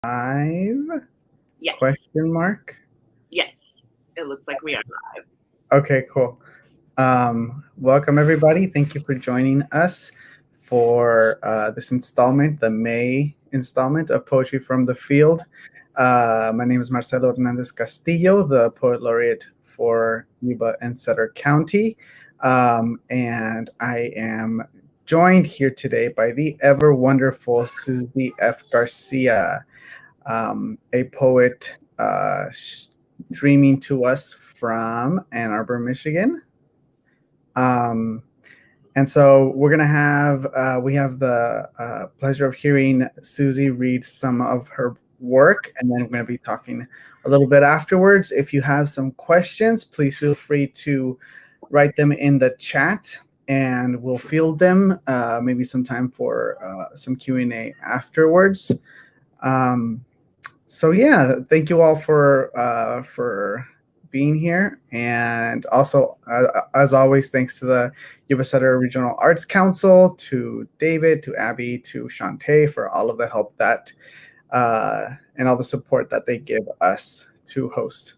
Live? Yes. Question mark? Yes. It looks like we are live. Okay, cool. Welcome everybody. Thank you for joining us for this installment, the May installment of Poetry from the Field. My name is Marcelo Hernandez Castillo, the Poet Laureate for Yuba and Sutter County. And I am joined here today by the ever wonderful Suzi F. Garcia, a poet streaming to us from Ann Arbor, Michigan. Um, and so we're gonna have we have the pleasure of hearing Suzi read some of her work, and then we're gonna be talking a little bit afterwards. If you have some questions, please feel free to write them in the chat, and we'll field them. Maybe some time for some Q&A afterwards. So yeah, thank you all for being here, and also as always, thanks to the Yuba-Sutter Regional Arts Council, to David, to Abby, to Shantae for all of the help that and all the support that they give us to host.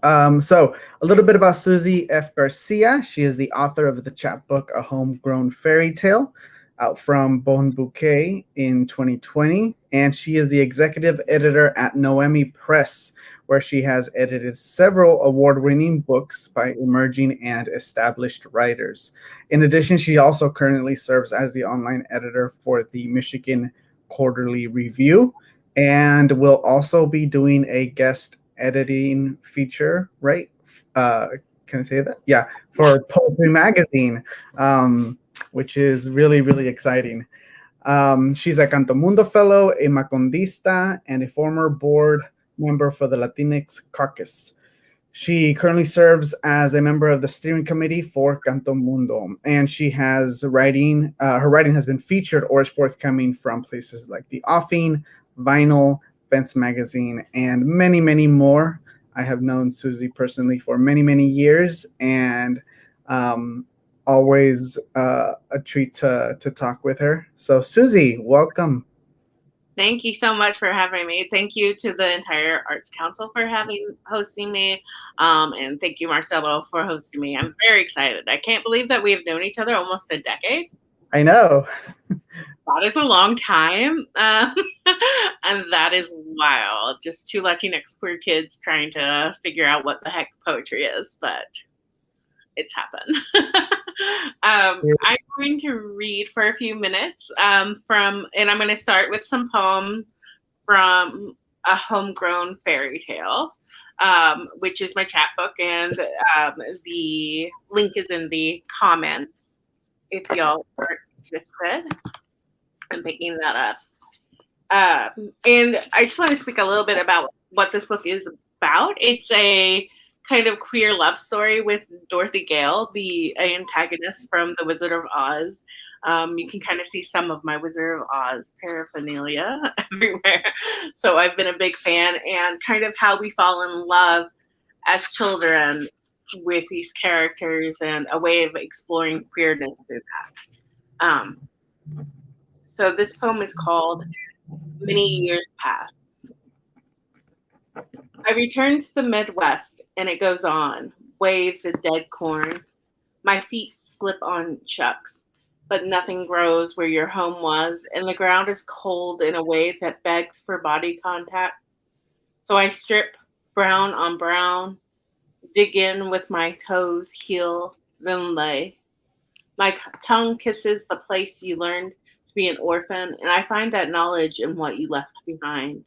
So a little bit about Suzi F. Garcia. She is the author of the chapbook A Homegrown Fairytale, out from Bouquet in 2020, and she is the executive editor at Noemi Press, where she has edited several award-winning books by emerging and established writers. In addition, she also currently serves as the online editor for the Michigan Quarterly Review, and will also be doing a guest editing feature, right? Can I say that? Yeah, for Poetry Magazine, which is really, really exciting. She's a Cantomundo Fellow, a Macondista, and a former board member for the Latinx Caucus. She currently serves as a member of the steering committee for Cantomundo, and she has writing. Her writing has been featured or is forthcoming from places like The Offing, Vinyl, Fence Magazine, and many, many more. I have known Suzi personally for many, many years, and always a treat to talk with her. So, Suzi, welcome. Thank you so much for having me. Thank you to the entire Arts Council for hosting me. And thank you, Marcelo, for hosting me. I'm very excited. I can't believe that we have known each other almost a decade. I know. That is a long time. And that is wild. Just two Latinx queer kids trying to figure out what the heck poetry is, but it's happened. I'm going to read for a few minutes and I'm going to start with some poem from A Homegrown Fairytale, which is my chapbook, and the link is in the comments if y'all are interested in picking that up. And I just want to speak a little bit about what this book is about. It's a kind of queer love story with Dorothy Gale, the antagonist from The Wizard of Oz. You can kind of see some of my Wizard of Oz paraphernalia everywhere. So I've been a big fan, and kind of how we fall in love as children with these characters and a way of exploring queerness through that. So this poem is called Many Years Past. I return to the Midwest, and it goes on. Waves of dead corn. My feet slip on chucks, but nothing grows where your home was, and the ground is cold in a way that begs for body contact. So I strip brown on brown, dig in with my toes, heel, then lay. My tongue kisses the place you learned to be an orphan, and I find that knowledge in what you left behind.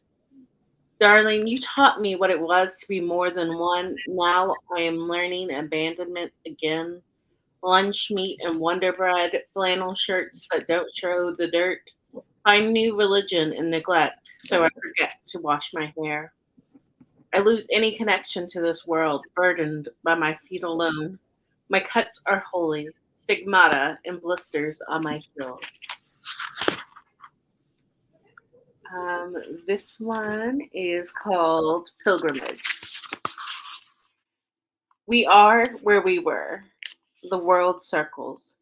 Darling, you taught me what it was to be more than one. Now I am learning abandonment again. Lunch meat and Wonder Bread, flannel shirts that don't show the dirt. Find new religion in neglect, so I forget to wash my hair. I lose any connection to this world, burdened by my feet alone. My cuts are holy, stigmata and blisters on my heels. This one is called Pilgrimage. We are where we were. The world circles.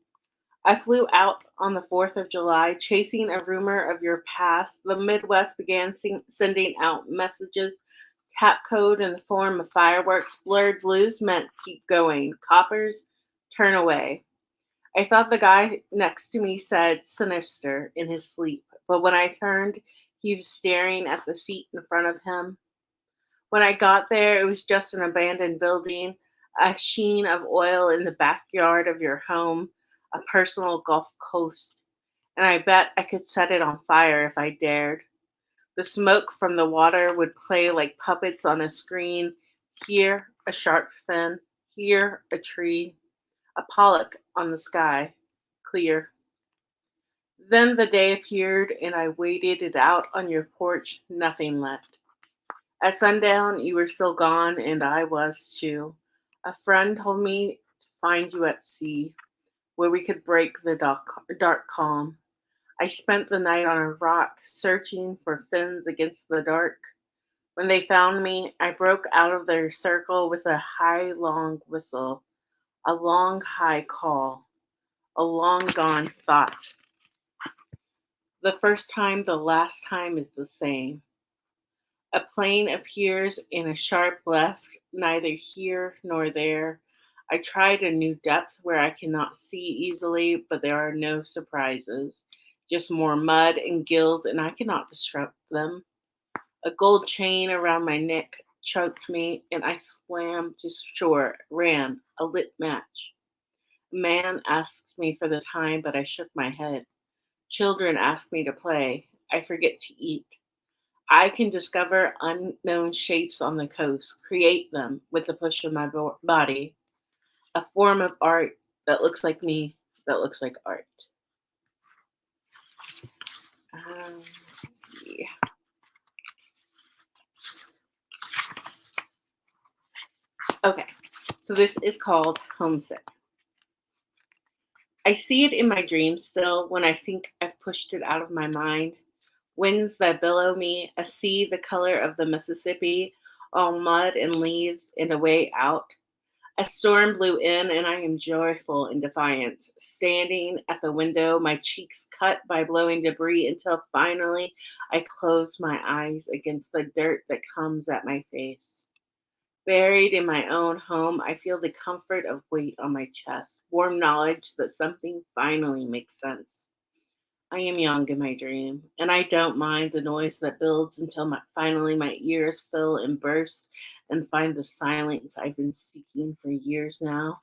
I flew out on the 4th of July, chasing a rumor of your past. The Midwest began sending out messages. Tap code in the form of fireworks. Blurred blues meant keep going. Coppers, turn away. I thought the guy next to me said sinister in his sleep, but when I turned, he was staring at the seat in front of him. When I got there, it was just an abandoned building, a sheen of oil in the backyard of your home, a personal Gulf Coast, and I bet I could set it on fire if I dared. The smoke from the water would play like puppets on a screen. Here, a shark's fin. Here, a tree. A pollock on the sky. Clear. Then the day appeared, and I waited it out on your porch. Nothing left. At sundown, you were still gone, and I was too. A friend told me to find you at sea, where we could break the dark calm. I spent the night on a rock, searching for fins against the dark. When they found me, I broke out of their circle with a high, long whistle, a long, high call, a long gone thought. The first time, the last time is the same. A plane appears in a sharp left, neither here nor there. I tried a new depth where I cannot see easily, but there are no surprises. Just more mud and gills, and I cannot disrupt them. A gold chain around my neck choked me, and I swam to shore, ran, a lit match. A man asked me for the time, but I shook my head. Children ask me to play. I forget to eat. I can discover unknown shapes on the coast, create them with the push of my body, a form of art that looks like me, that looks like art. Let's see. Okay, so this is called Homesick. I see it in my dreams still when I think I've pushed it out of my mind. Winds that billow me, a sea the color of the Mississippi, all mud and leaves, and a way out. A storm blew in, and I am joyful in defiance, standing at the window, my cheeks cut by blowing debris until finally I close my eyes against the dirt that comes at my face. Buried in my own home, I feel the comfort of weight on my chest, warm knowledge that something finally makes sense. I am young in my dream, and I don't mind the noise that builds until finally my ears fill and burst and find the silence I've been seeking for years now.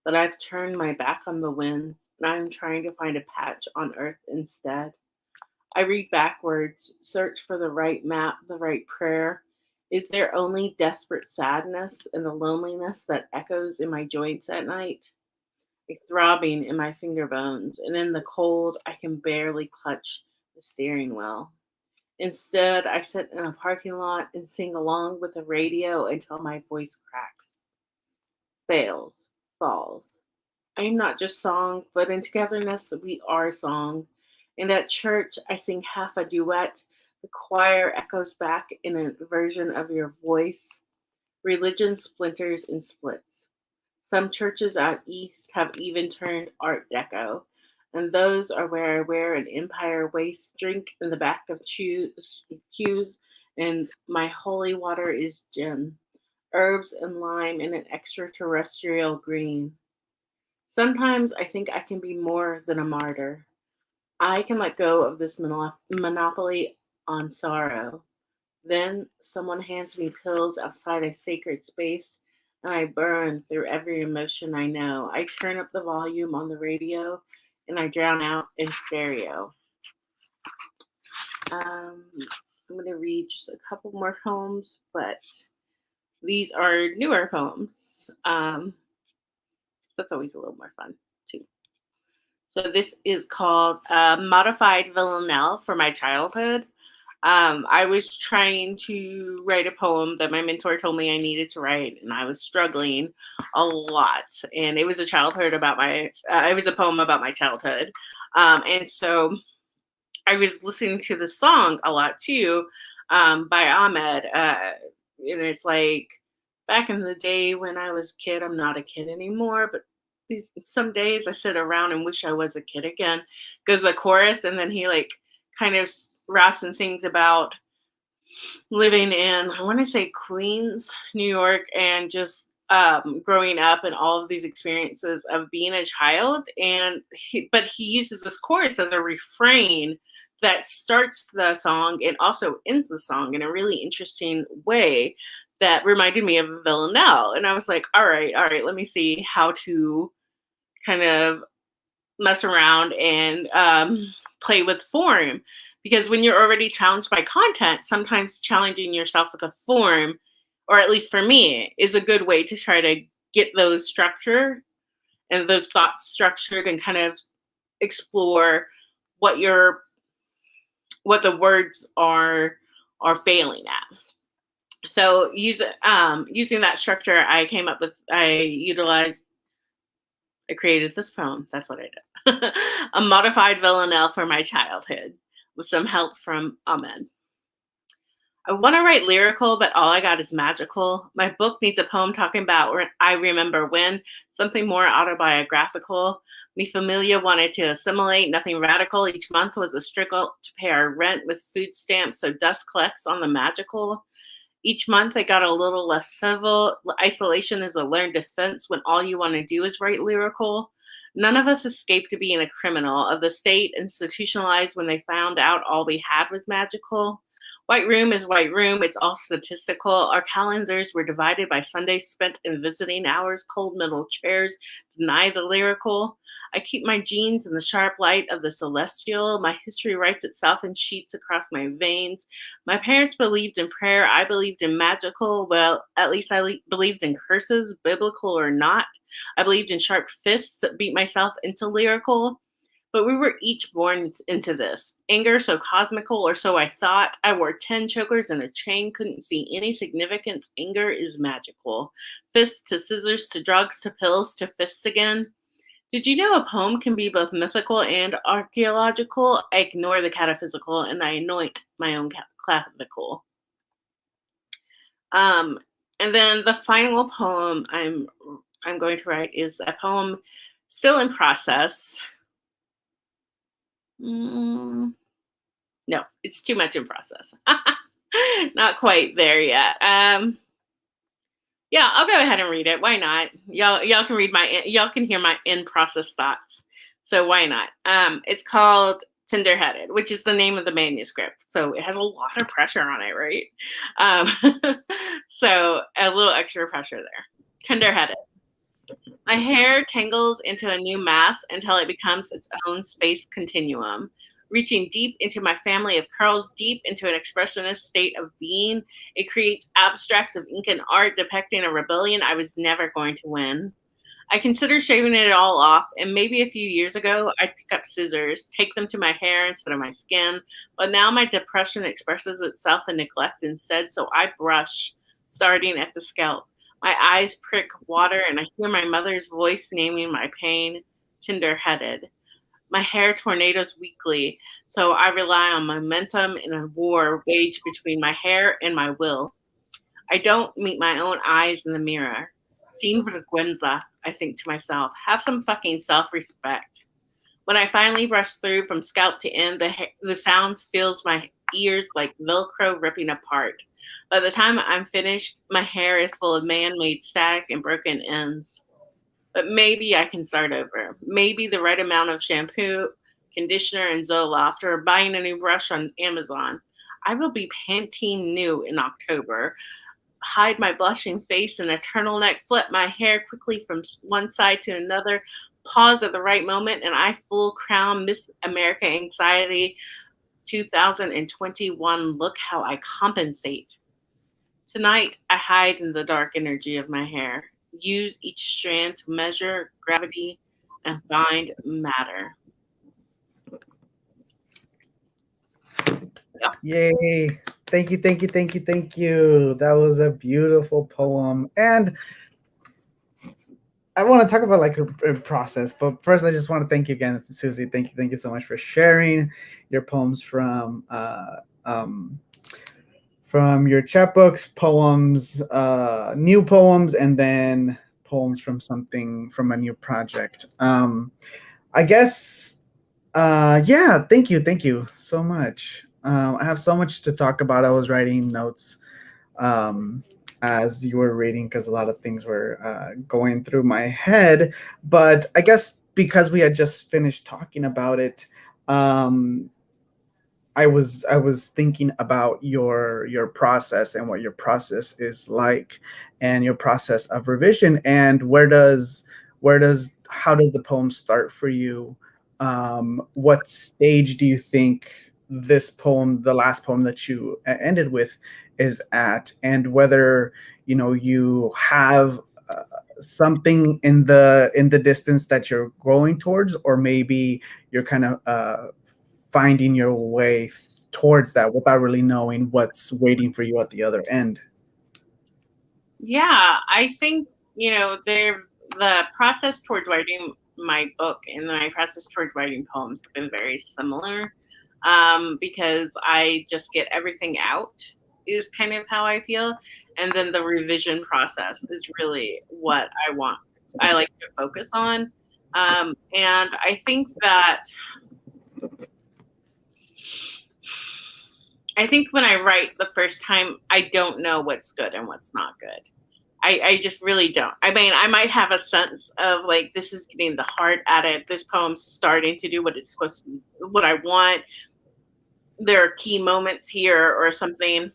But I've turned my back on the winds, and I'm trying to find a patch on earth instead. I read backwards, search for the right map, the right prayer. Is there only desperate sadness and the loneliness that echoes in my joints at night? A throbbing in my finger bones, and in the cold, I can barely clutch the steering wheel. Instead, I sit in a parking lot and sing along with the radio until my voice cracks, fails, falls. I am not just song, but in togetherness, we are song. And at church, I sing half a duet. The choir echoes back in a version of your voice. Religion splinters and splits. Some churches out east have even turned Art Deco, and those are where I wear an Empire waist, drink in the back of pews, and my holy water is gin, herbs and lime in an extraterrestrial green. Sometimes I think I can be more than a martyr. I can let go of this monopoly on sorrow. Then someone hands me pills outside a sacred space, and I burn through every emotion I know. I turn up the volume on the radio, and I drown out in stereo. I'm going to read just a couple more poems, but these are newer poems. That's always a little more fun, too. So this is called Modified Villanelle for My Childhood. I was trying to write a poem that my mentor told me I needed to write, and I was struggling a lot. And it was a it was a poem about my childhood. And so I was listening to the song a lot too, by Ahmed. And it's like back in the day when I was a kid, I'm not a kid anymore, but some days I sit around and wish I was a kid again. Goes the chorus, and then he like kind of raps and sings about living in, I want to say Queens, New York, and just growing up and all of these experiences of being a child. But he uses this chorus as a refrain that starts the song and also ends the song in a really interesting way that reminded me of Villanelle. And I was like, all right, let me see how to kind of mess around and play with form, because when you're already challenged by content, sometimes challenging yourself with a form, or at least for me, is a good way to try to get those structure and those thoughts structured and kind of explore what the words are failing at. So using that structure, I created this poem. That's what I did. A modified villanelle for my childhood with some help from Ahmed. I want to write lyrical, but all I got is magical. My book needs a poem talking about where I remember when, something more autobiographical. Mi familia wanted to assimilate, nothing radical. Each month was a struggle to pay our rent with food stamps, so dust collects on the magical. Each month it got a little less civil. Isolation is a learned defense when all you want to do is write lyrical. None of us escaped to being a criminal of the state, institutionalized when they found out all we had was magical. White room is white room. It's all statistical. Our calendars were divided by Sundays spent in visiting hours. Cold middle chairs deny the lyrical. I keep my genes in the sharp light of the celestial. My history writes itself in sheets across my veins. My parents believed in prayer. I believed in magical. Well, at least I believed in curses, biblical or not. I believed in sharp fists that beat myself into lyrical. But we were each born into this. Anger so cosmical, or so I thought. I wore 10 chokers and a chain, couldn't see any significance. Anger is magical. Fists to scissors to drugs to pills to fists again. Did you know a poem can be both mythical and archaeological? I ignore the cataphysical and I anoint my own clavicle. And then the final poem I'm going to write is a poem still in process. No, it's too much in process. Not quite there yet. Yeah, I'll go ahead and read it. Why not? Y'all can hear my in process thoughts. So why not? It's called Tenderheaded, which is the name of the manuscript. So it has a lot of pressure on it, right? So a little extra pressure there. Tenderheaded. My hair tangles into a new mass until it becomes its own space continuum, reaching deep into my family of curls, deep into an expressionist state of being. It creates abstracts of ink and art depicting a rebellion I was never going to win. I considered shaving it all off, and maybe a few years ago, I'd pick up scissors, take them to my hair instead of my skin, but now my depression expresses itself in neglect instead, so I brush, starting at the scalp. My eyes prick water, and I hear my mother's voice naming my pain, tender-headed. My hair tornadoes weekly, so I rely on momentum in a war waged between my hair and my will. I don't meet my own eyes in the mirror. Sin vergüenza, I think to myself. Have some fucking self-respect. When I finally brush through from scalp to end, the sound fills my ears like Velcro ripping apart. By the time I'm finished, my hair is full of man-made static and broken ends. But maybe I can start over. Maybe the right amount of shampoo, conditioner, and Zoloft, or buying a new brush on Amazon. I will be Pantene new in October. Hide my blushing face in a turtleneck, flip my hair quickly from one side to another, pause at the right moment, and I full crown Miss America Anxiety 2021. Look how I compensate. Tonight, I hide in the dark energy of my hair. Use each strand to measure gravity and find matter. Yeah. Yay. Thank you. That was a beautiful poem. And I want to talk about like a process, but first I just want to thank you again, Suzi. Thank you so much for sharing your poems from your chapbooks, poems, new poems, and then poems from a new project. I guess, yeah, thank you so much. I have so much to talk about. I was writing notes as you were reading because a lot of things were going through my head. But I guess because we had just finished talking about it, um, I was thinking about your process and what your process is like, and your process of revision, and how does the poem start for you? What stage do you think this poem, the last poem that you ended with, is at, and whether you have something in the distance that you're going towards, or maybe you're kind of finding your way towards that without really knowing what's waiting for you at the other end. Yeah, I think, the process towards writing my book and my process towards writing poems have been very similar, because I just get everything out, is kind of how I feel. And then the revision process is really what I like to focus on. And I think when I write the first time, I don't know what's good and what's not good. I just really don't. I mean, I might have a sense of like, this is getting the heart at it. This poem's starting to do what it's supposed to, what I want. There are key moments here or something.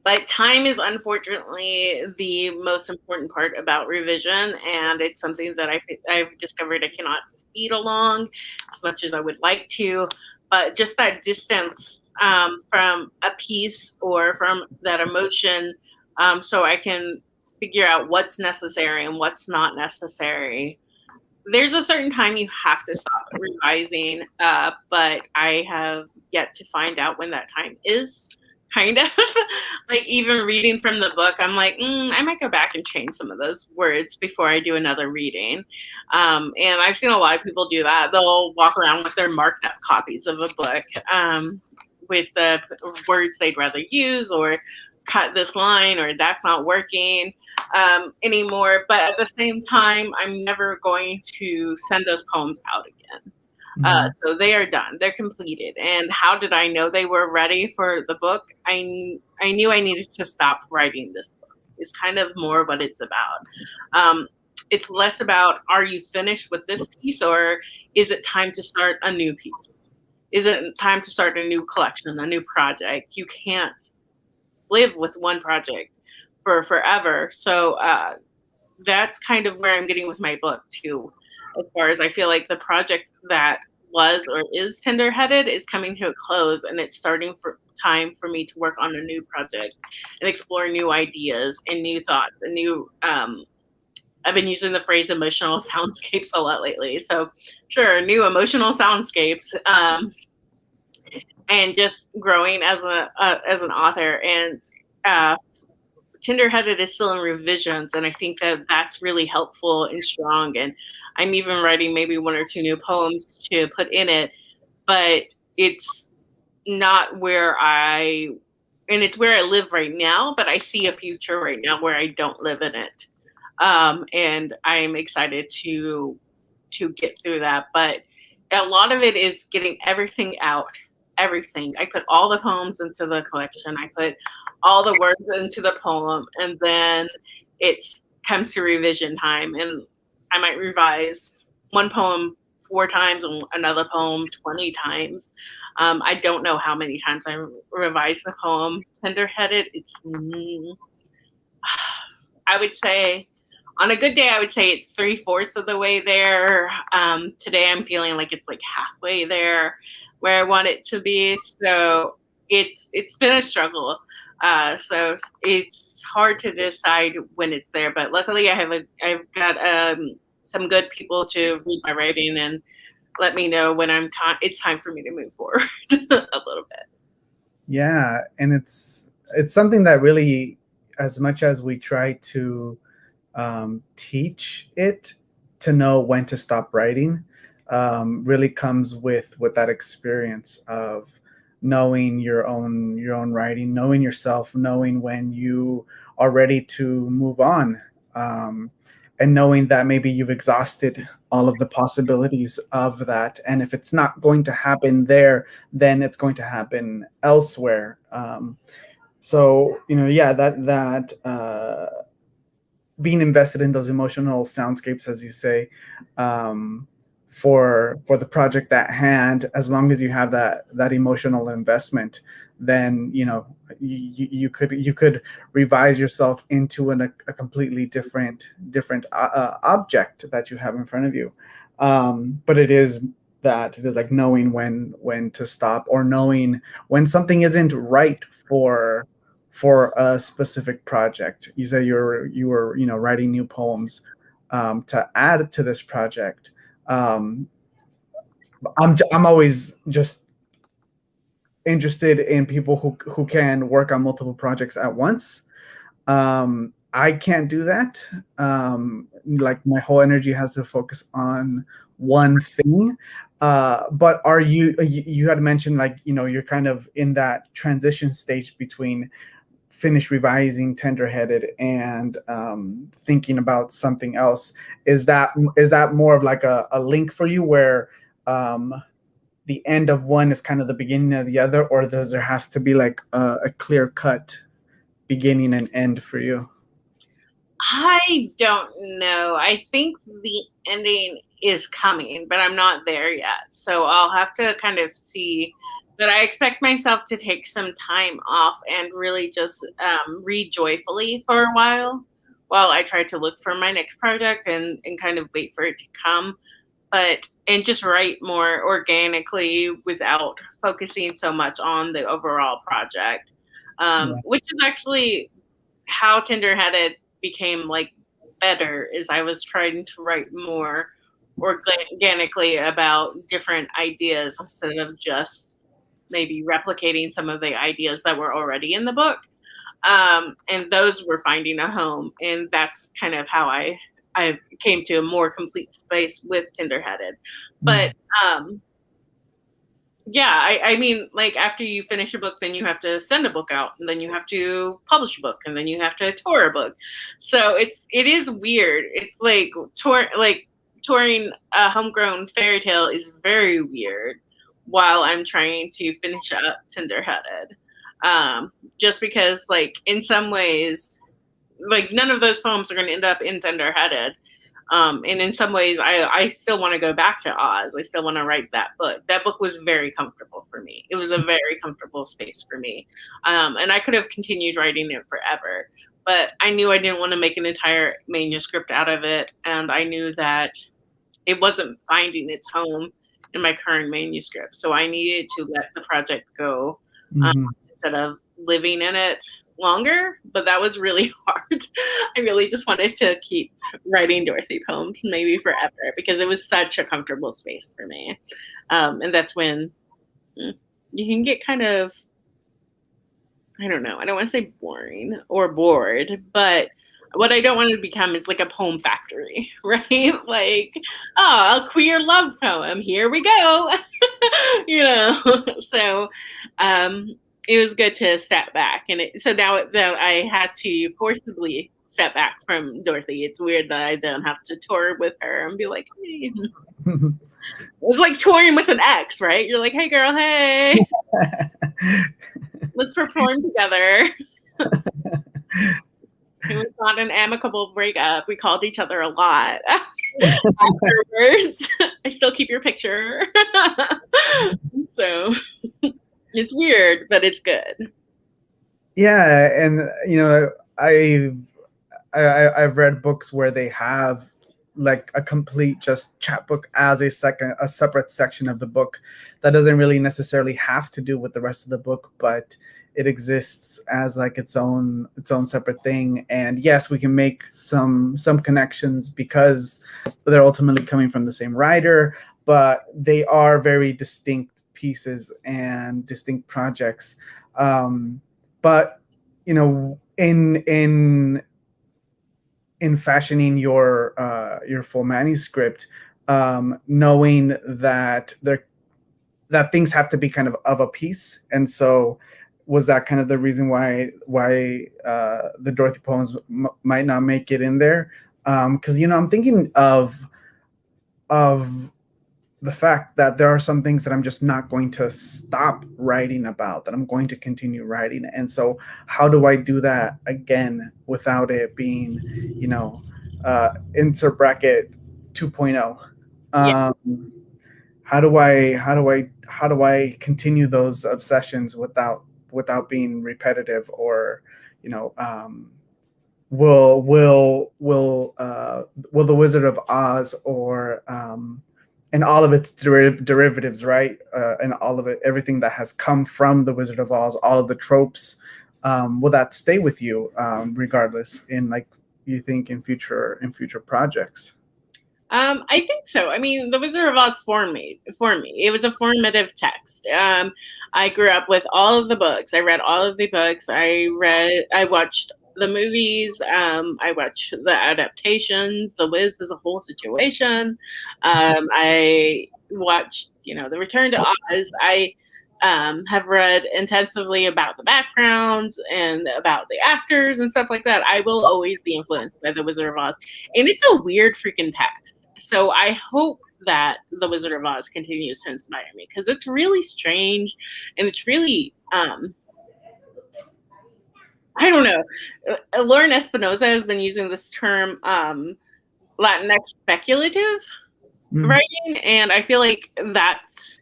But time is unfortunately the most important part about revision. And it's something that I've discovered I cannot speed along as much as I would like to. But just that distance from a piece or from that emotion, so I can figure out what's necessary and what's not necessary. There's a certain time you have to stop revising, but I have yet to find out when that time is. Kind of like, even reading from the book, I'm like, I might go back and change some of those words before I do another reading. And I've seen a lot of people do that. They'll walk around with their marked up copies of a book, with the words they'd rather use, or cut this line, or that's not working anymore. But at the same time, I'm never going to send those poems out again. So they are done. They're completed. And how did I know they were ready for the book? I knew I needed to stop writing this book. It's kind of more what it's about. It's less about, are you finished with this piece, or is it time to start a new piece? Is it time to start a new collection, a new project? You can't live with one project for forever. So that's kind of where I'm getting with my book too. As far as I feel like the project that was or is Tenderheaded is coming to a close, and it's starting for time for me to work on a new project and explore new ideas and new thoughts and new I've been using the phrase emotional soundscapes a lot lately. So sure, new emotional soundscapes, and just growing as as an author. And uh, Tenderheaded is still in revisions, and I think that that's really helpful and strong. And I'm even writing maybe one or two new poems to put in it, but it's not and it's where I live right now, but I see a future right now where I don't live in it. And I'm excited to get through that. But a lot of it is getting everything out, everything. I put all the poems into the collection. I put all the words into the poem, and then it's comes to revision time, and I might revise one poem 4 times and another poem 20 times. I don't know how many times I revise the poem. Tenderheaded, I would say, on a good day, I would say it's 3/4 of the way there. Today, I'm feeling like it's like halfway there, where I want it to be. So it's been a struggle. So it's hard to decide when it's there. But luckily, I've got some good people to read my writing and let me know when it's time for me to move forward a little bit. Yeah, and it's something that really, as much as we try to teach it to know when to stop writing, really comes with that experience of knowing your own writing, knowing yourself, knowing when you are ready to move on. and knowing that maybe you've exhausted all of the possibilities of that, and if it's not going to happen there, then it's going to happen elsewhere. So yeah, that being invested in those emotional soundscapes, as you say, um, for the project at hand, as long as you have that emotional investment, then you could revise yourself into a completely different object that you have in front of you. But it is like knowing when to stop, or knowing when something isn't right for a specific project. You said you were writing new poems to add to this project. Um, I'm always just interested in people who can work on multiple projects at once. I can't do that. Like, my whole energy has to focus on one thing. But you had mentioned, like, you're kind of in that transition stage between finish revising Tenderheaded and thinking about something else. Is that more of like a link for you, where the end of one is kind of the beginning of the other, or does there have to be like a clear cut beginning and end for you? I don't know. I think the ending is coming, but I'm not there yet. So I'll have to kind of see. But I expect myself to take some time off and really just read joyfully for a while I try to look for my next project and kind of wait for it to come. And just write more organically without focusing so much on the overall project, Yeah. which is actually how Tenderheaded became like better. Is I was trying to write more organically about different ideas instead of just maybe replicating some of the ideas that were already in the book. And those were finding a home, and that's kind of how I came to a more complete space with Tenderheaded. But um, yeah, I mean, like, after you finish a book, then you have to send a book out, and then you have to publish a book, and then you have to tour a book. So it is weird. It's like touring a homegrown fairy tale is very weird while I'm trying to finish up Tenderheaded. Just because, like, in some ways, like, none of those poems are going to end up in Tenderheaded. And in some ways, I still want to go back to Oz. I still want to write that book. That book was very comfortable for me. It was a very comfortable space for me. And I could have continued writing it forever. But I knew I didn't want to make an entire manuscript out of it. And I knew that it wasn't finding its home in my current manuscript. So I needed to let the project go instead of living in it longer. But that was really hard. I really just wanted to keep writing Dorothy poems maybe forever because it was such a comfortable space for me. And that's when you can get kind of, I don't know, I don't want to say boring or bored, but what I don't want to become is like a poem factory, right? Like, oh, a queer love poem. Here we go. So it was good to step back. So now that I had to forcibly step back from Dorothy, it's weird that I don't have to tour with her and be like, hey. It's like touring with an ex, right? You're like, hey, girl, hey. Let's perform together. It was not an amicable breakup. We called each other a lot afterwards. I still keep your picture. So it's weird, but it's good. Yeah, and I've read books where they have like a complete just chapbook as a separate section of the book that doesn't really necessarily have to do with the rest of the book, but it exists as like its own separate thing. And yes, we can make some connections because they're ultimately coming from the same writer, but they are very distinct pieces and distinct projects. But in fashioning your full manuscript, knowing that things have to be kind of a piece, and so was that kind of the reason why the Dorothy poems might not make it in there? Because I'm thinking of the fact that there are some things that I'm just not going to stop writing about, that I'm going to continue writing. And so how do I do that again without it being, insert bracket 2.0? Yeah. How do I continue those obsessions without being repetitive, or, you know, will the Wizard of Oz, or and all of its derivatives, right? And all of it, everything that has come from the Wizard of Oz, all of the tropes, will that stay with you, regardless, in, like, you think, in future projects? I think so. I mean, The Wizard of Oz formed me. For me, it was a formative text. I grew up with all of the books. I read all of the books. I watched the movies. I watched the adaptations. The Wiz is a whole situation. I watched, The Return to Oz. I have read intensively about the backgrounds and about the actors and stuff like that. I will always be influenced by The Wizard of Oz, and it's a weird freaking text. So I hope that The Wizard of Oz continues to inspire me, because it's really strange, and it's really I don't know. Lauren Espinosa has been using this term, Latinx speculative writing, and I feel like that's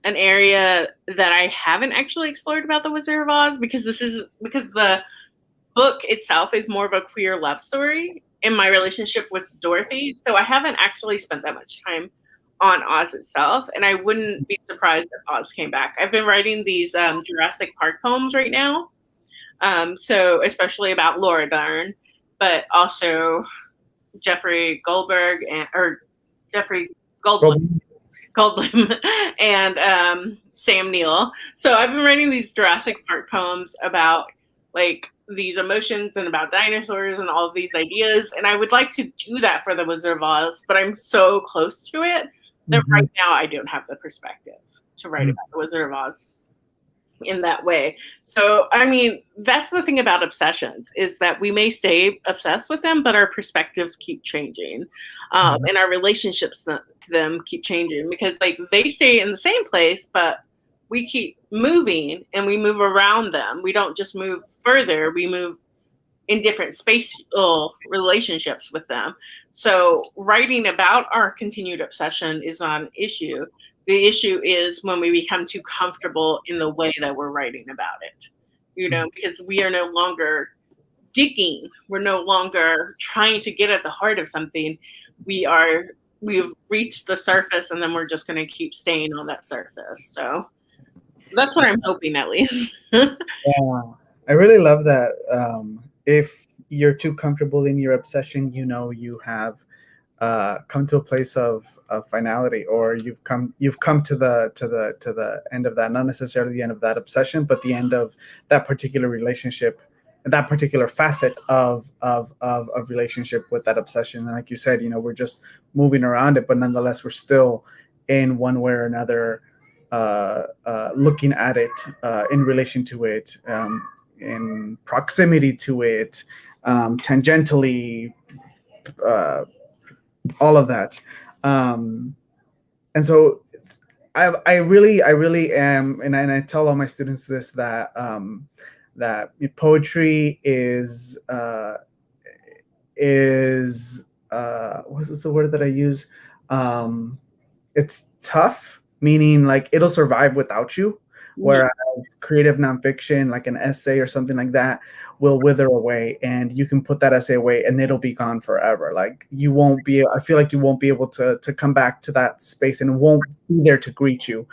an area that I haven't actually explored about The Wizard of Oz, because the book itself is more of a queer love story in my relationship with Dorothy. So I haven't actually spent that much time on Oz itself, and I wouldn't be surprised if Oz came back. I've been writing these Jurassic Park poems right now, so especially about Laura Dern, but also Jeffrey Goldberg or Jeffrey Goldblum. Goldblum and Sam Neill. So I've been writing these Jurassic Park poems about, like, these emotions and about dinosaurs and all of these ideas. And I would like to do that for The Wizard of Oz, but I'm so close to it that right now I don't have the perspective to write about The Wizard of Oz in that way. So, I mean, that's the thing about obsessions, is that we may stay obsessed with them, but our perspectives keep changing, and our relationships to them keep changing, because, like, they stay in the same place, but we keep moving and we move around them. We don't just move further, we move in different spatial relationships with them. So writing about our continued obsession is not an issue. The issue is when we become too comfortable in the way that we're writing about it, because we are no longer digging. We're no longer trying to get at the heart of something. We've reached the surface, and then we're just going to keep staying on that surface. So that's what I'm hoping, at least. Yeah, I really love that. If you're too comfortable in your obsession, you have come to a place of finality, or you've come to the end of that. Not necessarily the end of that obsession, but the end of that particular relationship, that particular facet of relationship with that obsession. And like you said, we're just moving around it, but nonetheless, we're still, in one way or another, looking at it, in relation to it, in proximity to it, tangentially, all of that. And so I really am, and I tell all my students this, that poetry is what was the word that I use? It's tough, meaning, like, it'll survive without you. Whereas creative nonfiction, like an essay or something like that, will wither away, and you can put that essay away and it'll be gone forever. Like, I feel like you won't be able to come back to that space, and it won't be there to greet you.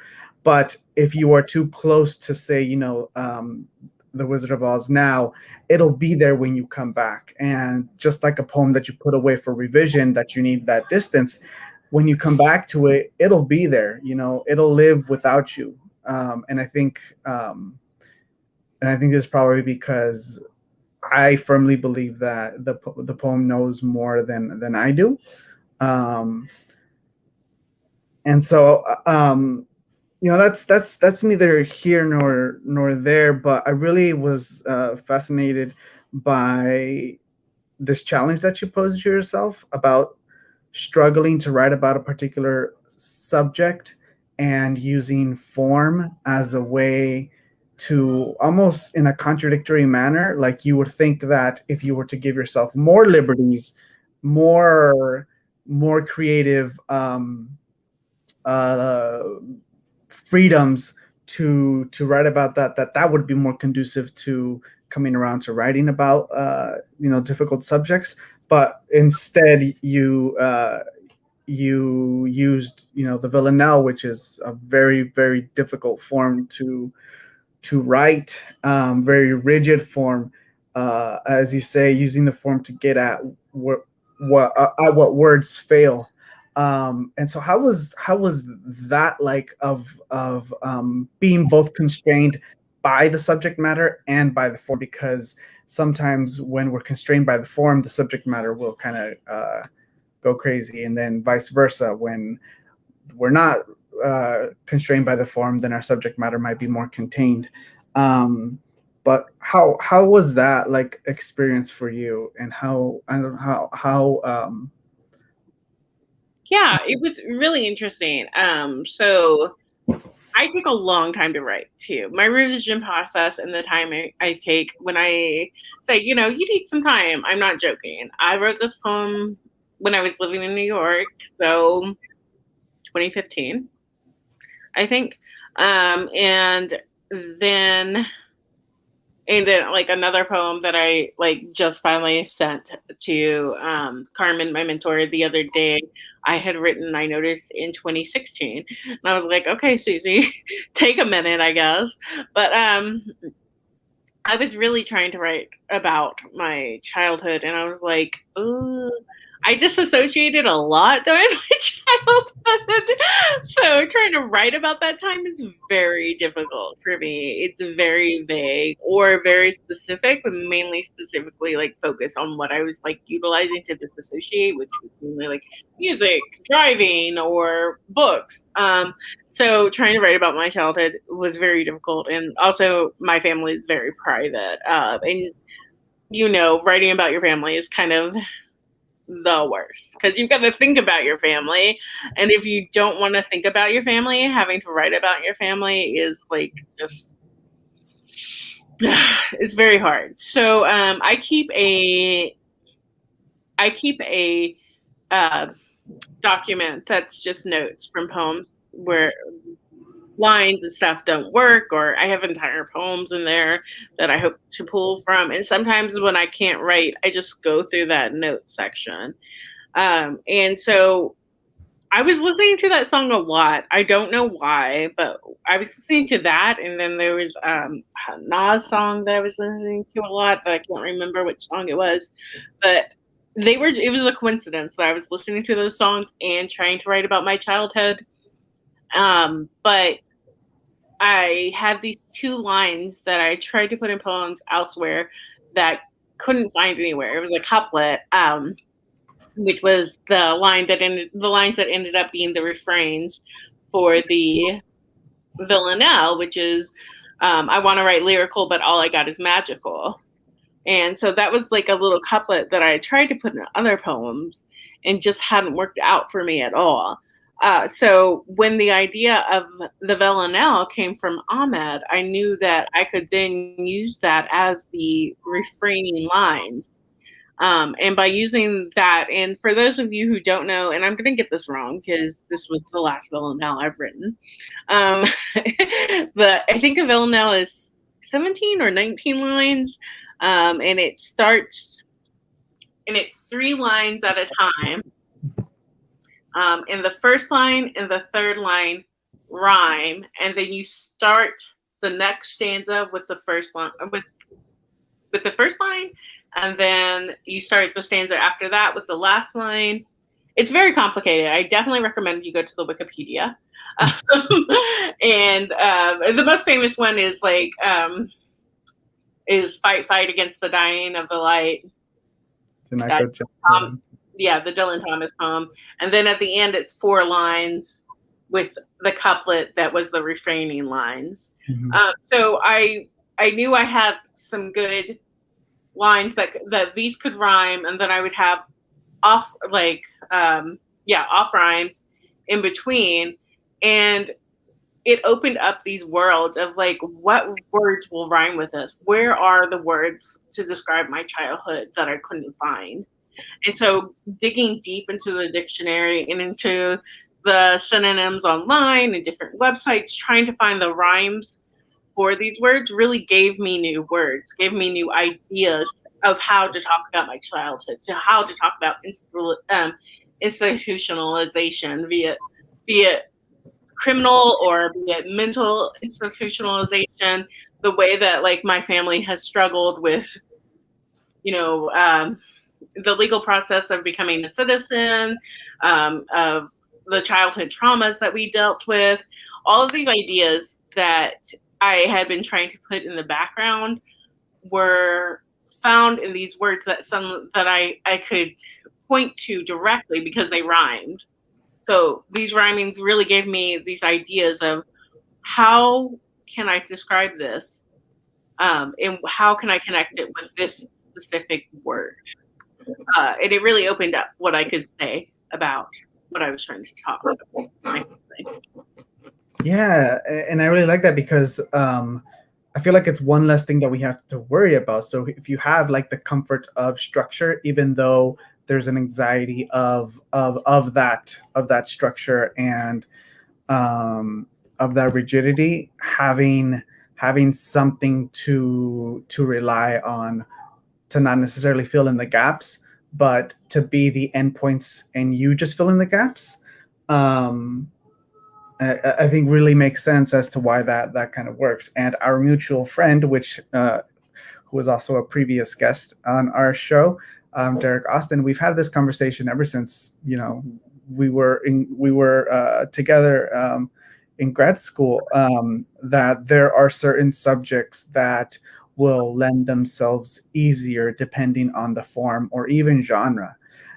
But if you are too close to, say, The Wizard of Oz now, it'll be there when you come back. And just like a poem that you put away for revision, that you need that distance, when you come back to it, it'll be there. It'll live without you. And I think this is probably because I firmly believe that the poem knows more than I do. And so That's neither here nor there. But I really was fascinated by this challenge that you posed to yourself about struggling to write about a particular subject and using form as a way to, almost in a contradictory manner, like you would think that if you were to give yourself more liberties, more creative uh, freedoms to write about that would be more conducive to coming around to writing about difficult subjects. But instead you used the villanelle, which is a very very difficult form to write, very rigid form, as you say, using the form to get at what words fail. And so how was that, like, of being both constrained by the subject matter and by the form? Because sometimes when we're constrained by the form, the subject matter will kind of go crazy, and then vice versa. When we're not constrained by the form, then our subject matter might be more contained. But how was that, like, experience for you, and how I don't know how Yeah, it was really interesting. So I take a long time to write too. My revision process and the time I take when I say, you need some time, I'm not joking. I wrote this poem when I was living in New York, so 2015, I think. And then like another poem that I like just finally sent to Carmen, my mentor, the other day. I had written, I noticed, in 2016, and I was like, okay, Suzi, take a minute, I guess. But I was really trying to write about my childhood, and I was like, ooh, I disassociated a lot during my childhood. So trying to write about that time is very difficult for me. It's very vague or very specific, but mainly specifically like focused on what I was like utilizing to disassociate, which was mainly like music, driving, or books. So trying to write about my childhood was very difficult, and also my family is very private. And writing about your family is kind of the worst because you've got to think about your family, and if you don't want to think about your family, having to write about your family is like just it's very hard. So I keep a uh, document that's just notes from poems where lines and stuff don't work, or I have entire poems in there that I hope to pull from. And sometimes when I can't write, I just go through that note section. And so I was listening to that song a lot. I don't know why, but I was listening to that, and then there was a Nas song that I was listening to a lot, but I can't remember which song it was. But it was a coincidence that I was listening to those songs and trying to write about my childhood. But I had these two lines that I tried to put in poems elsewhere that couldn't find anywhere. It was a couplet, which was the lines that ended up being the refrains for the villanelle, which is, I want to write lyrical, but all I got is magical. And so that was like a little couplet that I tried to put in other poems and just hadn't worked out for me at all. So when the idea of the villanelle came from Ahmed, I knew that I could then use that as the refraining lines. And by using that, and for those of you who don't know, and I'm going to get this wrong because this was the last villanelle I've written, um, but I think a villanelle is 17 or 19 lines, and it starts, and it's 3 lines at a time. And the first line and the third line rhyme, and then you start the next stanza with the first line, with the first line, and then you start the stanza after that with the last line. It's very complicated. I definitely recommend you go to the Wikipedia. And the most famous one is like is fight, fight against the dying of the light. Yeah, the Dylan Thomas poem. And then at the end, it's 4 lines. with the couplet that was the refraining lines. Mhm. So I knew I had some good lines that these could rhyme, and then I would have off off rhymes in between, and it opened up these worlds of like, what words will rhyme with this? Where are the words to describe my childhood that I couldn't find? And so digging deep into the dictionary and into the synonyms online and different websites, trying to find the rhymes for these words really gave me new words, gave me new ideas of how to talk about my childhood, to how to talk about institutionalization, be it criminal or be it mental institutionalization, the way that like my family has struggled with, you know, the legal process of becoming a citizen, of the childhood traumas that we dealt with, all of these ideas that I had been trying to put in the background were found in these words that I could point to directly because they rhymed. So these rhymings really gave me these ideas of how can I describe this, and how can I connect it with this specific word. And it really opened up what I could say about what I was trying to talk about. Yeah, and I really like that because I feel like it's one less thing that we have to worry about. So if you have like the comfort of structure, even though there's an anxiety of that structure and of that rigidity, having something to rely on, to not necessarily fill in the gaps, but to be the endpoints and you just fill in the gaps. Um, I think really makes sense as to why that kind of works. And our mutual friend, who was also a previous guest on our show, Derek Austin, we've had this conversation ever since we were together in grad school. That there are certain subjects that will lend themselves easier depending on the form or even genre.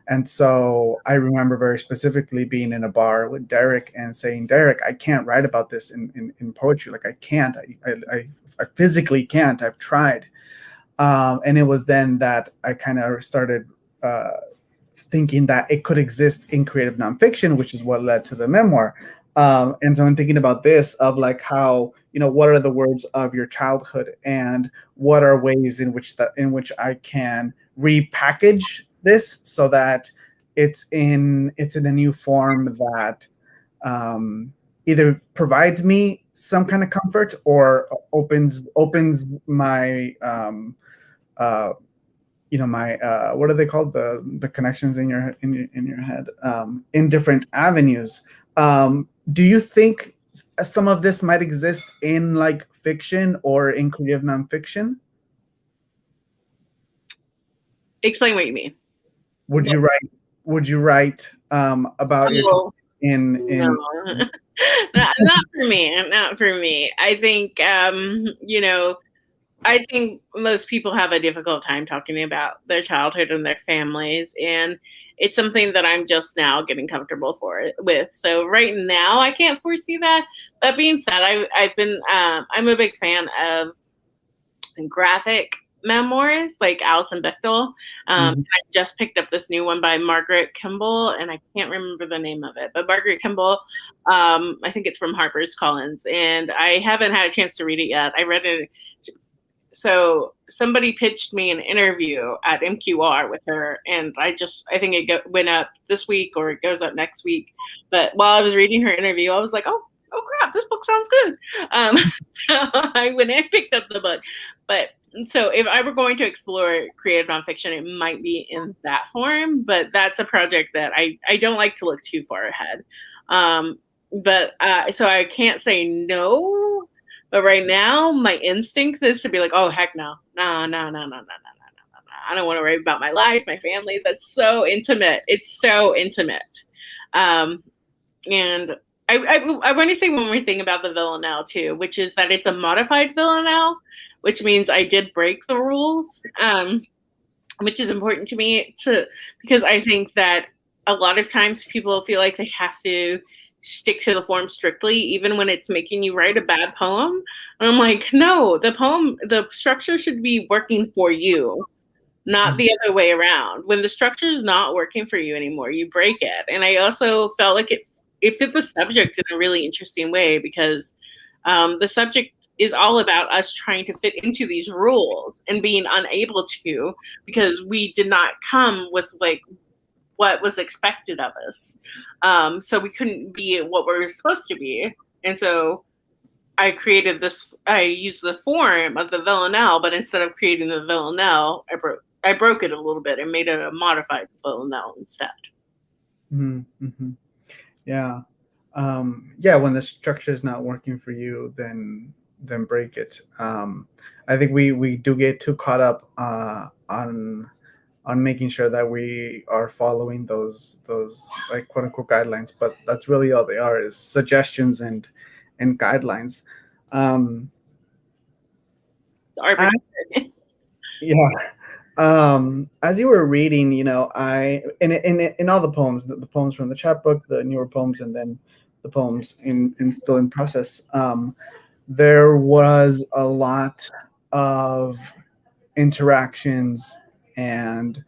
And so I remember very specifically being in a bar with Derek and saying, Derek, I can't write about this in poetry. Like I can't, I physically can't. I've tried. And it was then that I kind of started thinking that it could exist in creative nonfiction, which is what led to the memoir. And so I'm thinking about this of like how, what are the words of your childhood and what are ways in which I can repackage this so that it's in a new form that either provides me some kind of comfort or opens my my what are they called, the connections in your head, in different avenues. Do you think some of this might exist in like fiction or in creative nonfiction? Explain what you mean. Would you write about your Oh, no. in Not for me. Not for me. I think I think most people have a difficult time talking about their childhood and their families, and it's something that I'm just now getting comfortable with. So right now, I can't foresee that. That being said, I'm a big fan of graphic memoirs like Alison Bechdel. Mhm. I just picked up this new one by Margaret Kimball, and I can't remember the name of it. But Margaret Kimball, I think it's from HarperCollins, and I haven't had a chance to read it yet. I read it. So somebody pitched me an interview at MQR with her, and I think it went up this week or it goes up next week. But while I was reading her interview, I was like, oh crap, this book sounds good. So I went and picked up the book. But so if I were going to explore creative nonfiction, it might be in that form. But that's a project that I don't like to look too far ahead. So I can't say no. But right now, my instinct is to be like, oh, heck no. No, no, no, no, no, no, no, no, no. I don't want to write about my life, my family. That's so intimate. It's so intimate. And I want to say one more thing about the villanelle, too, which is that it's a modified villanelle, which means I did break the rules, which is important to me because I think that a lot of times people feel like they have to stick to the form strictly, even when it's making you write a bad poem. And I'm like, no, the structure should be working for you, not the other way around. When the structure is not working for you anymore, you break it. And I also felt like it fit the subject in a really interesting way, because the subject is all about us trying to fit into these rules and being unable to, because we did not come with like what was expected of us. So we couldn't be what we were supposed to be. And so I used the form of the villanelle, but instead of creating the villanelle, I broke it a little bit and made it a modified villanelle instead. Yeah. Yeah, when the structure is not working for you, then break it. I think we do get too caught up on making sure that we are following those like quote unquote guidelines, but that's really all they are, is suggestions and guidelines. It's arbitrary. Yeah. As you were reading, I in all the poems, the poems from the chapbook, the newer poems, and then the poems in still in process, there was a lot of interactions and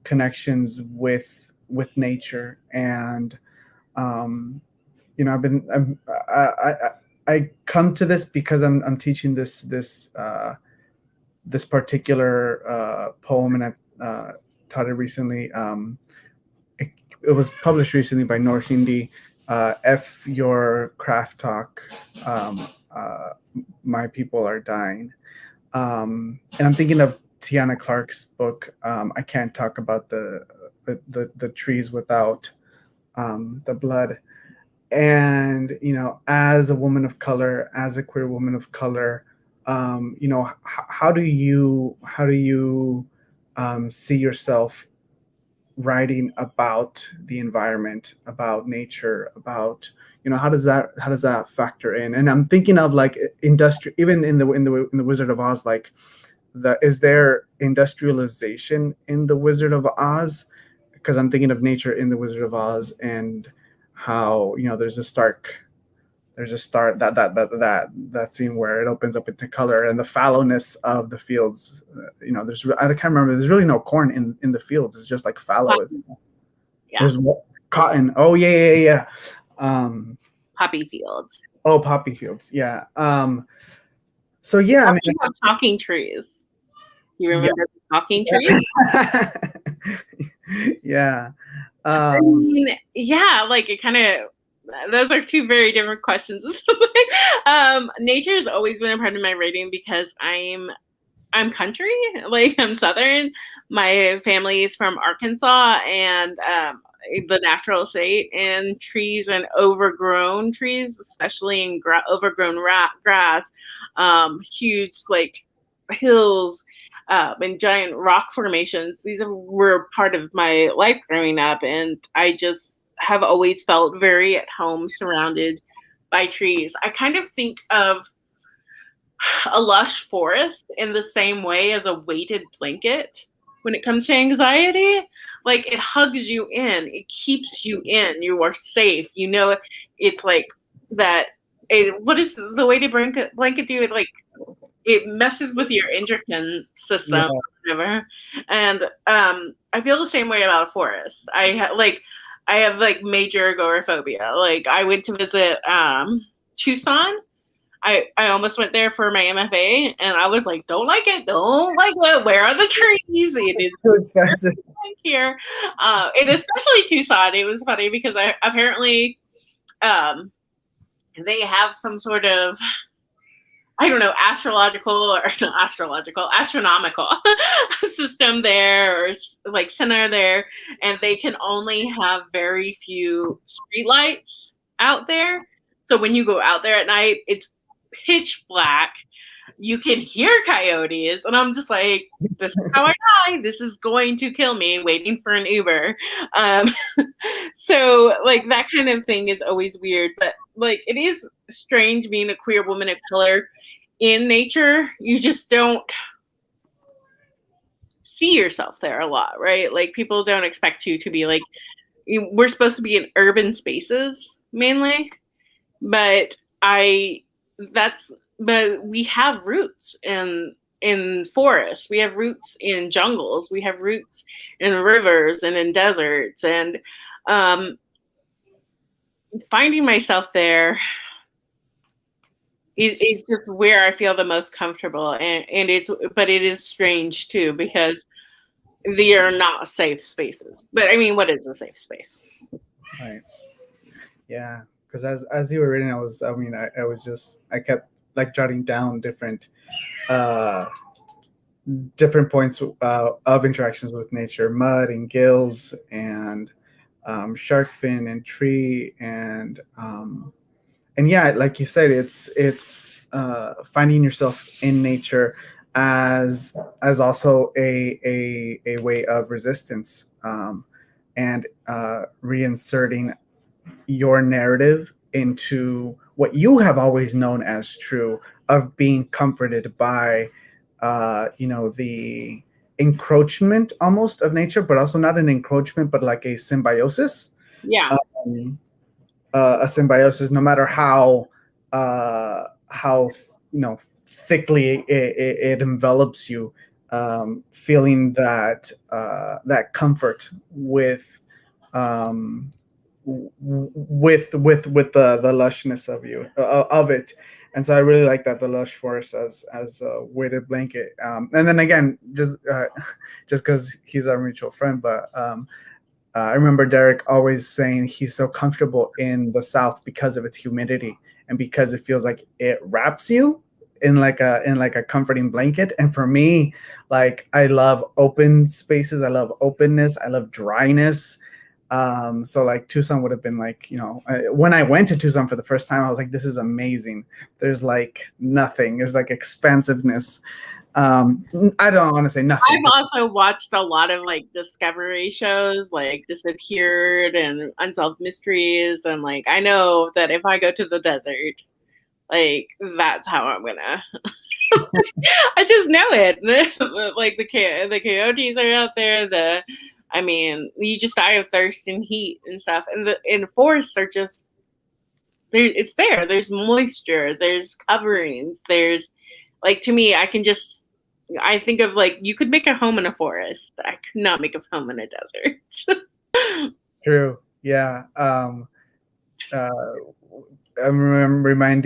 connections with nature. And I come to this because I'm teaching this particular poem, and I taught it recently. It was published recently by Noor Hindi. F your craft talk. My people are dying. And I'm thinking of Tiana Clark's book. I can't talk about the trees without the blood. And as a woman of color, as a queer woman of color, how do you see yourself writing about the environment, about nature, about how does that factor in? And I'm thinking of like industry, even in the Wizard of Oz, like is there industrialization in the Wizard of Oz? Because I'm thinking of nature in the Wizard of Oz, and how there's a start that scene where it opens up into color, and the fallowness of the fields. I can't remember. There's really no corn in the fields. It's just like fallow. Yeah. There's cotton. Oh yeah. Poppy fields. Oh, poppy fields. Yeah. So yeah, I mean, talking trees. You remember the talking trees? Yeah. I mean, yeah, like it kind of. Those are two very different questions. Nature has always been a part of my writing because I'm country, like I'm Southern. My family is from Arkansas, and the natural state, and trees and overgrown trees, especially in overgrown grass, huge like hills, and giant rock formations. These were part of my life growing up, and I just have always felt very at home surrounded by trees. I kind of think of a lush forest in the same way as a weighted blanket when it comes to anxiety. Like it hugs you in, it keeps you in, you are safe. It's like that. What is the weighted blanket do? It like it messes with your endocrine system, or whatever. And I feel the same way about a forest. I have like major agoraphobia. Like I went to visit Tucson. I almost went there for my MFA, and I was like, don't like it. Where are the trees? It is too expensive here. And especially Tucson. It was funny because apparently they have some sort of, I don't know, astronomical system there, or like center there, and they can only have very few streetlights out there. So when you go out there at night, it's pitch black. You can hear coyotes, and I'm just like, this is how I die. This is going to kill me waiting for an Uber. So like that kind of thing is always weird, but like it is strange being a queer woman of color in nature. You just don't see yourself there a lot, right? Like people don't expect you to be like, we're supposed to be in urban spaces mainly, but but we have roots in forests, we have roots in jungles, we have roots in rivers and in deserts, and finding myself there is just where I feel the most comfortable, and but it is strange too, because they are not safe spaces. But I mean, what is a safe space? Right. Yeah. Because as you were reading, I kept like jotting down uh, different points of interactions with nature: mud and gills, and shark fin and tree, and yeah, like you said, it's finding yourself in nature as also a way of resistance, and reinserting your narrative into what you have always known as true, of being comforted by the encroachment almost of nature, but also not an encroachment, but like a symbiosis. Yeah. um, a symbiosis, no matter how thickly it envelops you, feeling that comfort um, with the lushness of it. And so I really like that, the lush forest as a weighted blanket. And then again, just because he's our mutual friend, but I remember Derek always saying he's so comfortable in the South because of its humidity, and because it feels like it wraps you in like a comforting blanket. And for me, like, I love open spaces, I love openness, I love dryness. So like Tucson would have been like, when I went to Tucson for the first time, I was like, this is amazing. There's like nothing. There's like expansiveness. I don't want to say nothing. I've also watched a lot of like discovery shows, like Disappeared and Unsolved Mysteries, and like I know that if I go to the desert, like that's how I'm gonna. I just know it. Like the coyotes are out there. I mean, you just die of thirst and heat and stuff, and the forests are just there. It's there. There's moisture. There's coverings. There's like, to me, I think of like, you could make a home in a forest. I could not make a home in a desert. True. Yeah. Uh, I'm remembering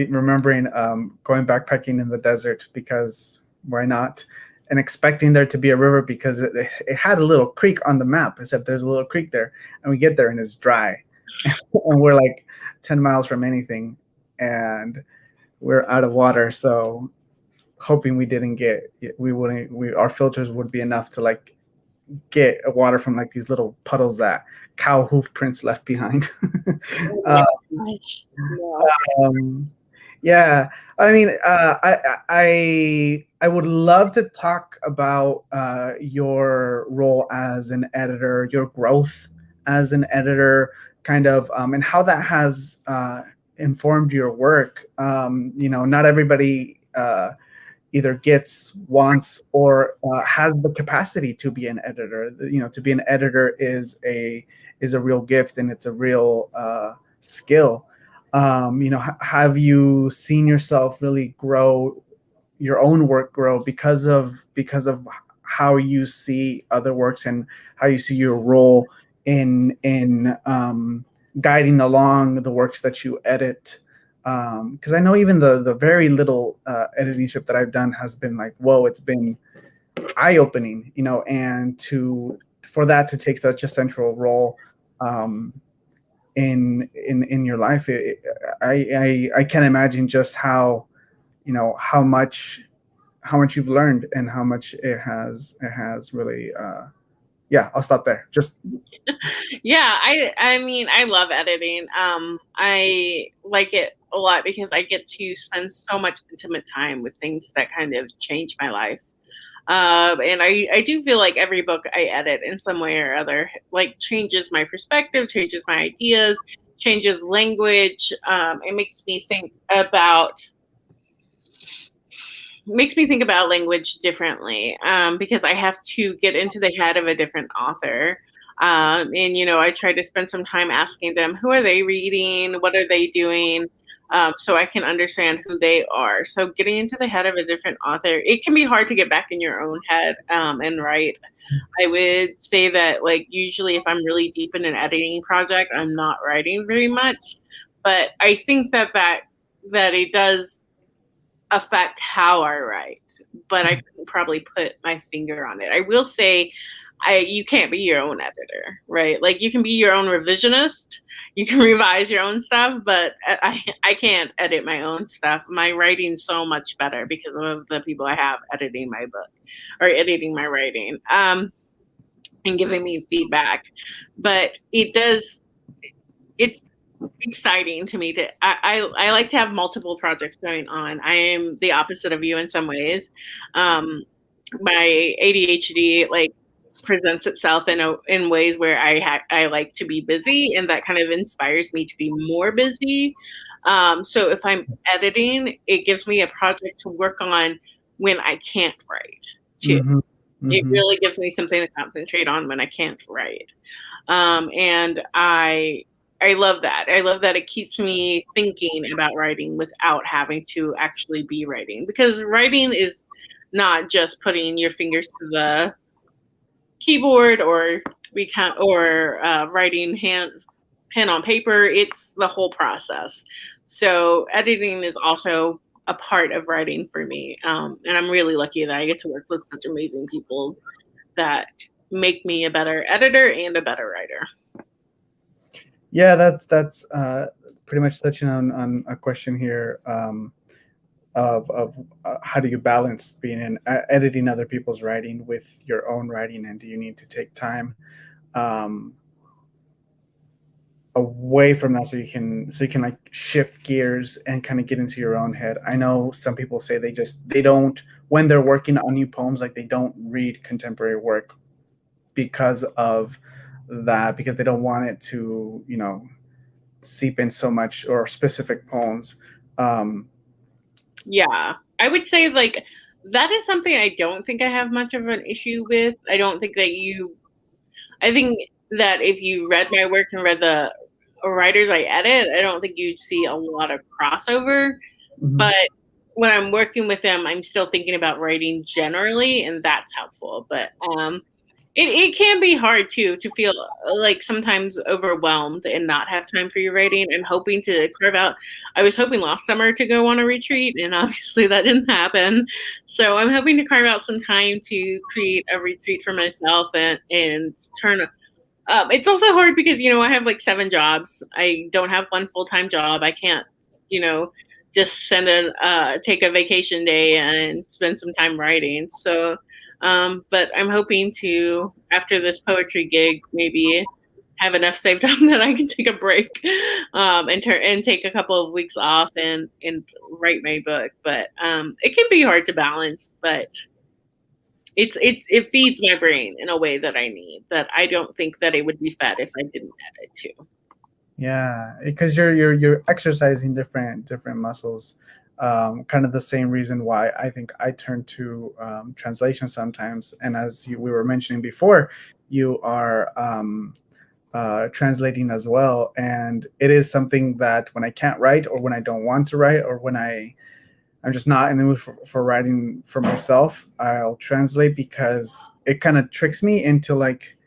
going backpacking in the desert, because why not? And expecting there to be a river, because it had a little creek on the map. It said there's a little creek there, and we get there and it's dry, and we're like 10 miles from anything, and we're out of water. So hoping our filters would be enough to like get water from like these little puddles that cow hoof prints left behind. uh, Yeah. um, yeah, I mean, I would love to talk about your role as an editor, your growth as an editor, kind of, and how that has informed your work. Not everybody either gets, wants, or has the capacity to be an editor. To be an editor is a real gift, and it's a real skill. Have you seen yourself really grow, your own work grow, because of how you see other works, and how you see your role in guiding along the works that you edit? Because I know even the very little editing ship that I've done has been like, whoa, it's been eye-opening, and for that to take such a central role in your life. I can't imagine just how much you've learned, and how much it has really. Yeah, I'll stop there. Just Yeah, I mean, I love editing. I like it a lot because I get to spend so much intimate time with things that kind of change my life. And I do feel like every book I edit in some way or other, like, changes my perspective, changes my ideas, changes language. It makes me think about language differently, because I have to get into the head of a different author. And, I try to spend some time asking them, who are they reading? What are they doing? So I can understand who they are. So getting into the head of a different author, it can be hard to get back in your own head and write. I would say that, like, usually if I'm really deep in an editing project, I'm not writing very much. But I think that it does affect how I write, but I couldn't probably put my finger on it. I will say, you can't be your own editor, right? Like, you can be your own revisionist, you can revise your own stuff, but I can't edit my own stuff. My writing's so much better because of the people I have editing my book or editing my writing, and giving me feedback. But it's exciting to me I like to have multiple projects going on. I am the opposite of you in some ways. My ADHD presents itself in ways where I like to be busy, and that kind of inspires me to be more busy. So if I'm editing, it gives me a project to work on when I can't write too. Mm-hmm. It Mm-hmm. really gives me something to concentrate on when I can't write. And I love that. I love that it keeps me thinking about writing without having to actually be writing, because writing is not just putting your fingers to the keyboard or writing pen on paper. It's the whole process. So editing is also a part of writing for me, and I'm really lucky that I get to work with such amazing people that make me a better editor and a better writer. Yeah, that's pretty much touching on a question here, of how do you balance being in editing other people's writing with your own writing, and do you need to take time um, away from that so you can like shift gears and kind of get into your own head. I know some people say they don't, when they're working on new poems, like they don't read contemporary work because of that, because they don't want it to, seep in so much, or specific poems. Um, Yeah, I would say that is something I don't think I have much of an issue with. I think that if you read my work and read the writers I edit, I don't think you'd see a lot of crossover. mhm. But when I'm working with them, I'm still thinking about writing generally, and that's helpful. But it can be hard too to feel like sometimes overwhelmed and not have time for your writing and hoping to carve out. I was hoping last summer to go on a retreat, and obviously that didn't happen. So I'm hoping to carve out some time to create a retreat for myself and turn. It's also hard because I have like 7 jobs. I don't have one full-time job. I can't you know just take a vacation day and spend some time writing. So but I'm hoping to, after this poetry gig, maybe have enough saved up that I can take a break, and take a couple of weeks off and write my book. But it can be hard to balance, but it feeds my brain in a way that I need, that I don't think that it would be fed if I didn't edit too. Yeah, because you're exercising different muscles. Kind of the same reason why I think I turn to translation sometimes. And as we were mentioning before, you are translating as well, and it is something that when I can't write, or when I don't want to write, or when I'm just not in the mood for writing for myself, I'll translate, because it kind of tricks me into like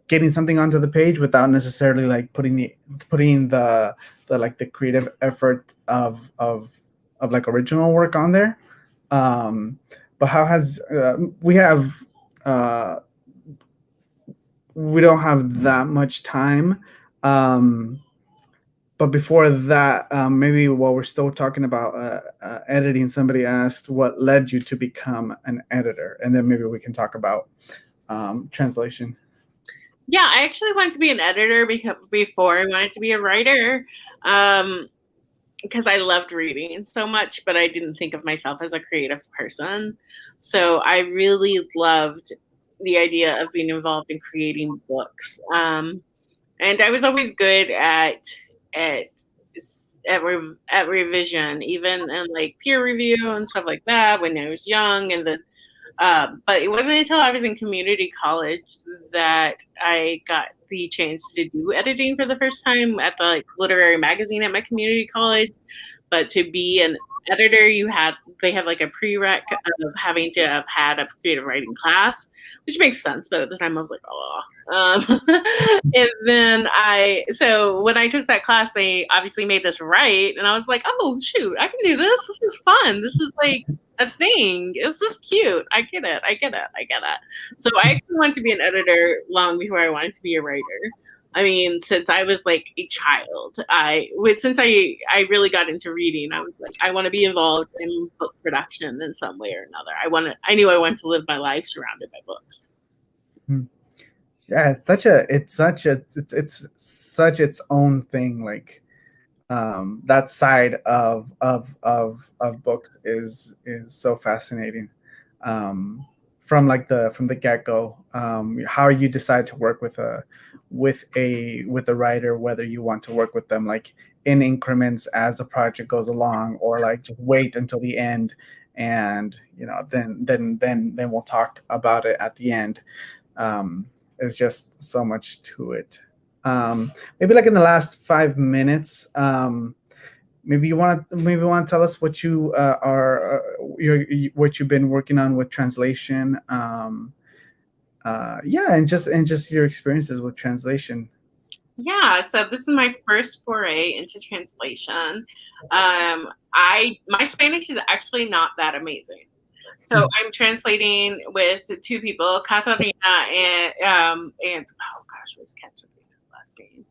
getting something onto the page without necessarily like putting the like the creative effort of like original work on there. But how has uh, we don't have that much time. Um, but before that, maybe while we're still talking about editing, somebody asked what led you to become an editor, and then maybe we can talk about translation. Yeah, I actually wanted to be an editor before I wanted to be a writer. Because I loved reading so much, but I didn't think of myself as a creative person. So I really loved the idea of being involved in creating books. And I was always good at at revision, even in like peer review and stuff like that when I was young. And then But it wasn't until I was in community college that I got the chance to do editing for the first time at the literary magazine at my community college. But to be an editor, they have like a prereq of having to have had a creative writing class, which makes sense. But at the time, I was like, oh. And then so when I took that class, they obviously made us write, and I was like, oh shoot, I can do this. This is fun. This is like a thing. This is cute. I get it. So I actually wanted to be an editor long before I wanted to be a writer. I mean, since I was like a child, since I really got into reading, I was like, I want to be involved in book production in some way or another. I knew I wanted to live my life surrounded by books. Yeah, it's such its own thing. Like that side of books is so fascinating. From the get-go, how you decide to work with a writer, whether you want to work with them like in increments as the project goes along, or like just wait until the end, and then we'll talk about it at the end. There's just so much to it. Maybe like in the last 5 minutes, maybe you want to tell us what you what you've been working on with translation. Yeah, and just your experiences with translation. Yeah, so this is my first foray into translation. My Spanish is actually not that amazing. So I'm translating with two people, Catalina and oh gosh, what's Catalina's last name?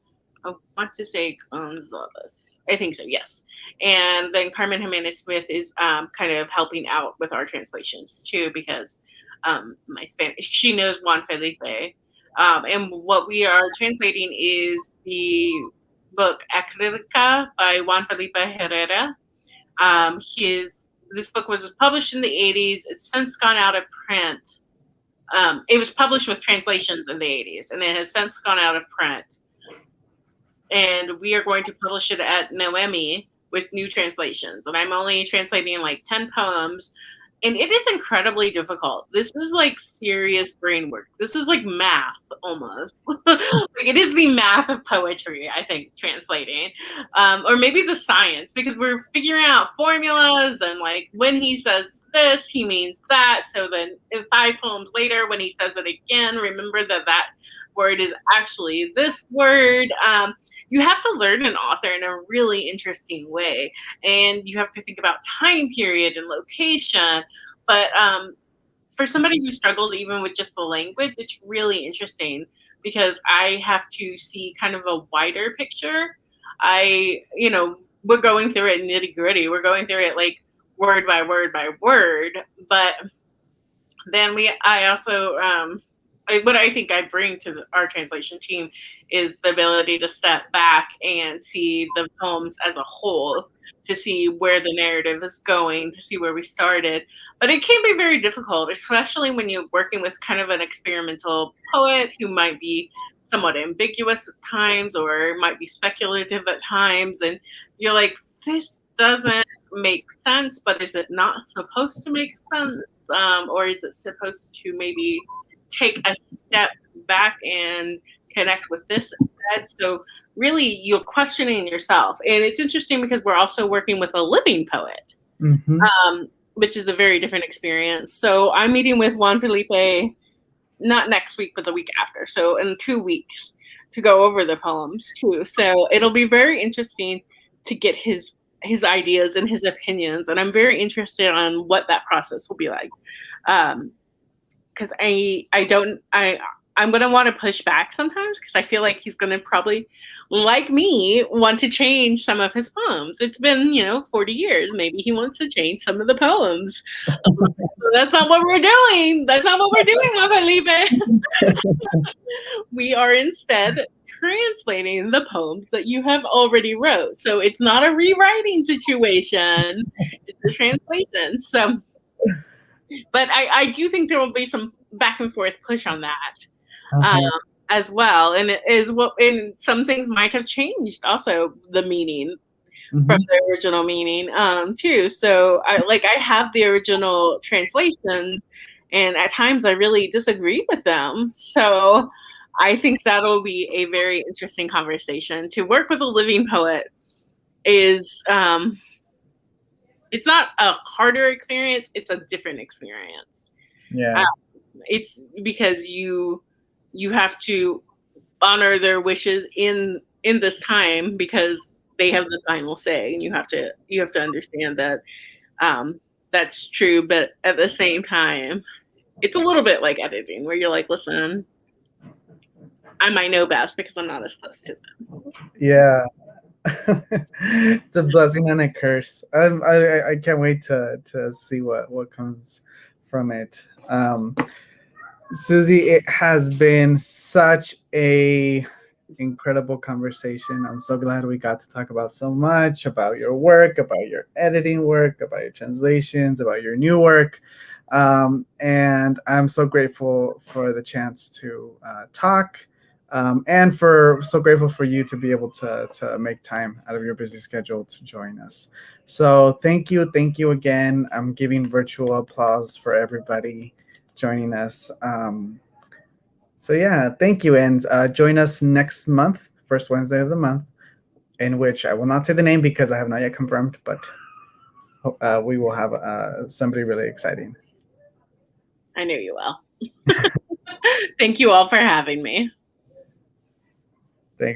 I want to say Gonzalez. I think so, yes. And then Carmen Jimenez Smith is kind of helping out with our translations too, because my Spanish, she knows Juan Felipe. And what we are translating is the book Acrílica by Juan Felipe Herrera. This book was published in the 80s. It's since gone out of print. It was published with translations in the 80s, and it has since gone out of print. And we are going to publish it at Noemi with new translations. And I'm only translating like 10 poems. And it is incredibly difficult. This is like serious brain work. This is like math almost. Like it is the math of poetry, I think, translating. Or maybe the science, because we're figuring out formulas and like when he says this, he means that. So then in 5 poems later, when he says it again, remember that word is actually this word. You have to learn an author in a really interesting way, and you have to think about time period and location. But for somebody who struggles even with just the language, it's really interesting because I have to see kind of a wider picture. We're going through it nitty gritty. We're going through it like word by word by word. But then I also what I think I bring to our translation team is the ability to step back and see the poems as a whole, to see where the narrative is going, to see where we started. But it can be very difficult, especially when you're working with kind of an experimental poet who might be somewhat ambiguous at times or might be speculative at times. And you're like, this doesn't make sense, but is it not supposed to make sense? Or is it supposed to maybe take a step back and connect with this instead? So really you're questioning yourself. And it's interesting because we're also working with a living poet, which is a very different experience. So I'm meeting with Juan Felipe, not next week, but the week after. So in 2 weeks to go over the poems too. So it'll be very interesting to get his ideas and his opinions. And I'm very interested on what that process will be like. Because I'm going to want to push back sometimes because I feel like he's going to probably, like me, want to change some of his poems. It's been, 40 years. Maybe he wants to change some of the poems. That's not what we're doing. That's not what we're doing, Felipe. We are instead translating the poems that you have already wrote. So it's not a rewriting situation. It's a translation. So, but I do think there will be some back and forth push on that as well. And and some things might have changed also the meaning from the original meaning too. So I have the original translations And at times I really disagree with them. So I think that'll be a very interesting conversation. To work with a living poet is, it's not a harder experience, it's a different experience. Yeah. It's because you have to honor their wishes in this time, because they have the final say, and you have to understand that that's true. But at the same time, it's a little bit like editing, where you're like, listen, I might know best because I'm not as close to them. Yeah. It's a blessing and a curse. I can't wait to see what comes from it. Suzi, it has been such a incredible conversation. I'm so glad we got to talk about so much about your work, about your editing work, about your translations, about your new work. And I'm so grateful for the chance to talk. And so grateful for you to be able to make time out of your busy schedule to join us. So thank you again. I'm giving virtual applause for everybody joining us. So yeah, thank you, and join us next month, first Wednesday of the month, in which I will not say the name because I have not yet confirmed, but we will have somebody really exciting. I knew you will. Thank you all for having me.